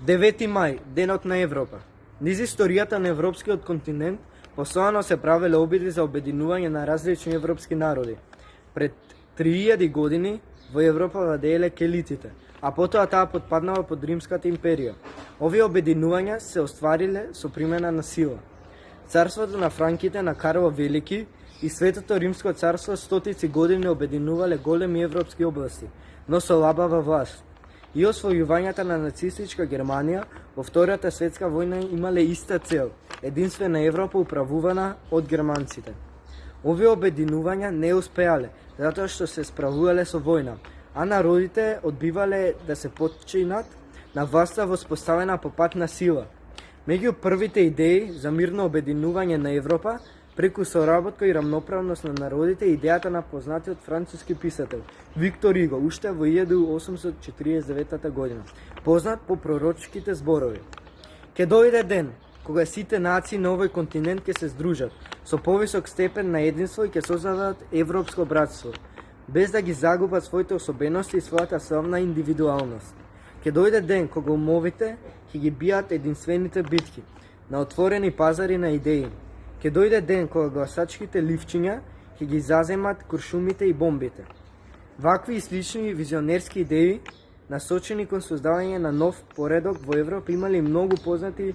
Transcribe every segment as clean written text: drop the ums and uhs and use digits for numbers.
9 мај, денот на Европа. Низ историјата на европскиот континент постојано се правеле обиди за обединување на различни европски народи. Пред 3000 години во Европа владееле келитите, а потоа таа потпаднала под Римската империја. Овие обединувања се оствариле со примена на сила. Царството на франките на Карл Велики и Светото Римско царство стотици години обединувале големи европски области, но со лабава власт. И освојувањата на нацистичка Германија во Втората светска војна имале иста цел – единствена Европа управувана од германците. Овие обединувања не успеале, затоа што се справувале со војна, а народите одбивале да се подчинат на власта воспоставена по пат на сила. Меѓу првите идеи за мирно обединување на Европа преку соработка и рамноправност на народите идејата на познатиот француски писател Виктор Иго уште во 1849 година, познат по пророчките зборови. Ке дојде ден кога сите нации на овој континент ќе се здружат со повисок степен на единство и ќе создадат европско братство, без да ги загубат своите особености и својата славна индивидуалност. Ке дојде ден кога умовите ќе ги бијат единствените битки на отворени пазари на идеи. Ке дојде ден кога гласачките ливчиња ќе ги заземат куршумите и бомбите. Вакви и слични визионерски идеи, насочени кон создавање на нов поредок во Европа, имали многу познати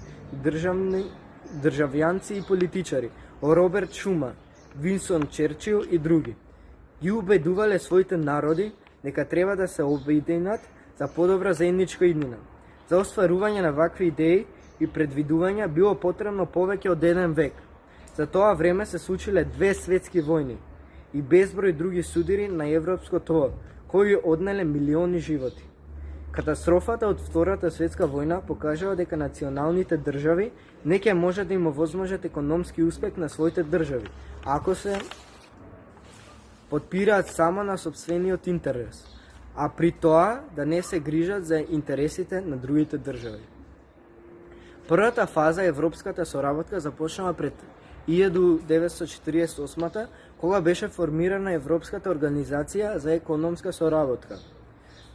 државјанци и политичари, Роберт Шуман, Винстон Черчил и други. Ги убедувале своите народи дека треба да се обединат за подобра заедничка иднина. За остварување на вакви идеи и предвидувања било потребно повеќе од 1 век. За тоа време се случиле 2 светски војни и безброј други судари на европско тło, кои однеле милиони животи. Катастрофата од Втората светска војна покажала дека националните држави не ќе може да им овозможат економски успех на своите држави, ако се подпираат само на сопствениот интерес, а при тоа да не се грижат за интересите на другите држави. Првата фаза европската соработка започнала пред 1948 кога беше формирана Европската организација за економска соработка.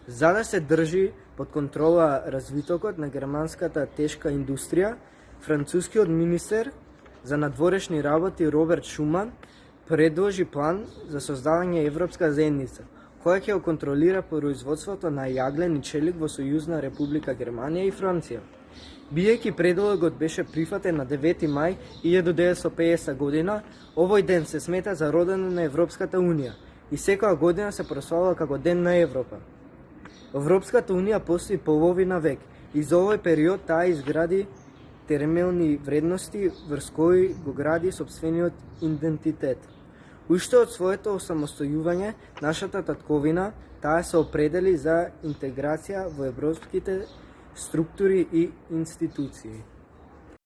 За да се држи под контрола развитокот на германската тешка индустрија, францускиот министер за надворешни работи Роберт Шуман предложи план за создавање Европска заедница, која ќе контролира производството на јаглен и челик во Сојузна република Германија и Франција. Бијајќи предлогот беше прифатен на 9 мај 1950 година, овој ден се смета за родење на Европската унија и секоја година се прославува како Ден на Европа. Европската унија постои половина век и за овој период таа изгради теремелни вредности врз кои го гради сопствениот идентитет. Уште од своето осамостојување, нашата татковина, таа се определи за интеграција во европските структури и институции.